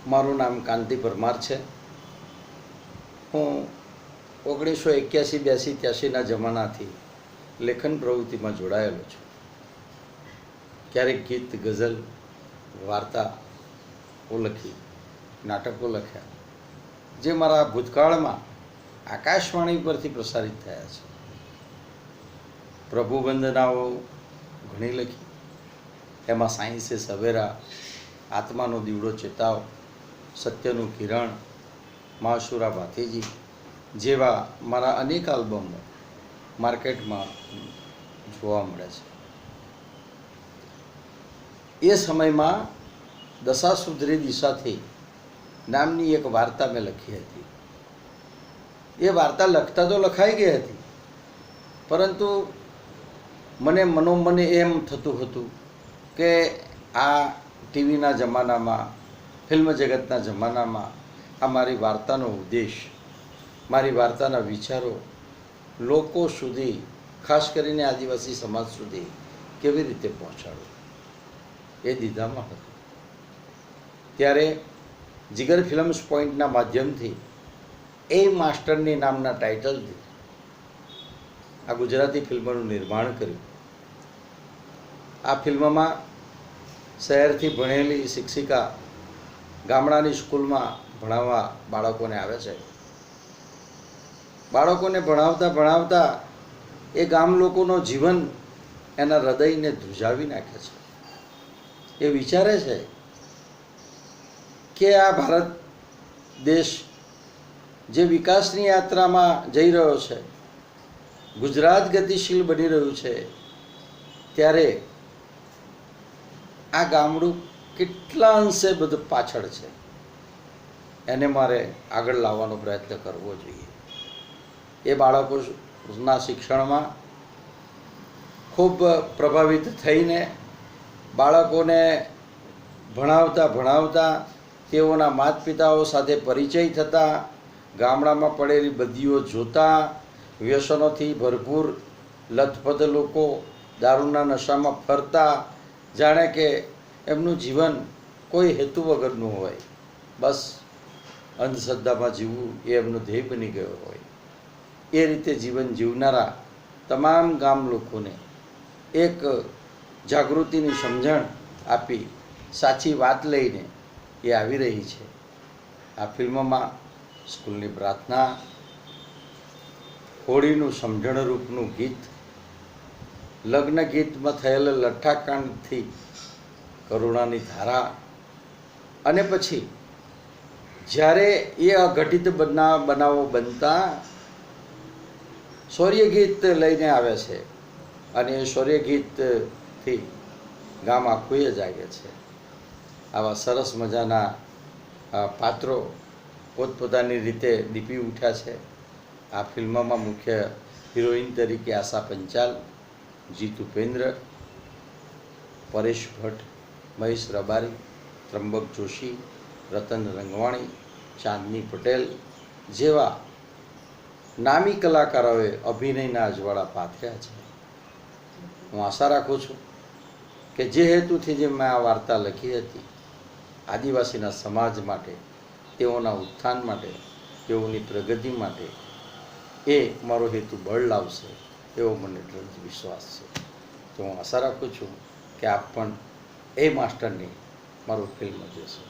મારું નામ કાંતિ પરમાર છે. હું 1981-82-83ના જમાનાથી લેખન પ્રવૃત્તિમાં જોડાયેલો છું. ક્યારેક ગીત, ગઝલ, વાર્તાઓ લખી, નાટકો લખ્યા, જે મારા ભૂતકાળમાં આકાશવાણી પરથી પ્રસારિત થયા છે. પ્રભુવંદનાઓ ઘણી લખી, એમાં સાયન્સે સવેરા, આત્માનો દીવડો ચેતાવ, સત્યનું કિરણ, માશુરા ભાથીજી જેવા મારા અનેક આલ્બમો માર્કેટમાં જોવા મળે છે. એ સમયમાં દશા સુધરી દિશાથી નામની એક વાર્તા મેં લખી હતી. એ વાર્તા લખતા તો લખાઈ ગઈ હતી, પરંતુ મને મનોમને એમ થતું હતું કે આ ટીવીના જમાનામાં, ફિલ્મ જગતના જમાનામાં આ મારી વાર્તાનો ઉદ્દેશ, મારી વાર્તાના વિચારો લોકો સુધી, ખાસ કરીને આદિવાસી સમાજ સુધી કેવી રીતે પહોંચાડું, એ દીધામાં હતું. ત્યારે જીગર ફિલ્મ્સ પોઈન્ટના માધ્યમથી એ માસ્ટરની નામના ટાઇટલથી આ ગુજરાતી ફિલ્મનું નિર્માણ કર્યું. આ ફિલ્મમાં શહેરથી ભણેલી શિક્ષિકા ગામડાની સ્કૂલમાં ભણાવવા બાળકોને આવે છે. બાળકોને ભણાવતા ભણાવતા એ ગામ લોકોનો જીવન એના હૃદયને ધ્રુજાવી નાખે છે. એ વિચારે છે કે આ ભારત દેશ જે વિકાસની યાત્રામાં જઈ રહ્યો છે, ગુજરાત ગતિશીલ બની રહ્યું છે, ત્યારે આ ગામડું કેટલા અંશે બધું પાછળ છે, એને મારે આગળ લાવવાનો પ્રયત્ન કરવો જોઈએ. એ બાળકોના શિક્ષણમાં ખૂબ પ્રભાવિત થઈને બાળકોને ભણાવતા ભણાવતા તેઓના માતા પિતાઓ સાથે પરિચય થતા, ગામડામાં પડેલી બદીઓ જોતા, વ્યસનોથી ભરપૂર લથપથ લોકો દારૂના નશામાં ફરતા, જાણે કે એમનું જીવન કોઈ હેતુ વગરનું હોય, બસ અંધશ્રદ્ધામાં જીવવું એ એમનો ધ્યેય બની ગયો હોય. એ રીતે જીવન જીવનારા તમામ ગામ લોકોને એક જાગૃતિની સમજણ આપી, સાચી વાત લઈને એ આવી રહી છે. આ ફિલ્મમાં સ્કૂલની પ્રાર્થના, હોળીનું સમજણરૂપનું ગીત, લગ્ન ગીતમાં થયેલ લઠ્ઠાકાંડથી કરુણાની ધારા, અને પછી જ્યારે એ અઘટિત બનાવો બનતા શૌર્ય ગીત લઈને આવે છે, અને એ શૌર્ય ગીતથી ગામ આખું એ જાગે છે. આવા સરસ મજાના પાત્રો પોતપોતાની રીતે દીપી ઉઠ્યા છે. આ ફિલ્મમાં મુખ્ય હિરોઈન તરીકે આશા પંચાલ, જીત ઉપેન્દ્ર, પરેશ ભટ્ટ, મહેશ રબારી, ત્રંબક જોશી, રતન રંગવાણી, ચાંદની પટેલ જેવા નામી કલાકારોએ અભિનયના અજવાળા પાથર્યા છે. હું આશા રાખું છું કે જે હેતુથી જે મેં આ વાર્તા લખી હતી, આદિવાસીના સમાજ માટે, તેઓના ઉત્થાન માટે, તેઓની પ્રગતિ માટે, એ મારો હેતુ બળ લાવશે એવો મને દ્રઢ વિશ્વાસ છે. તો હું આશા રાખું છું કે આપ પણ એ માસ્ટરની મારું ફિલ્મ જોશો.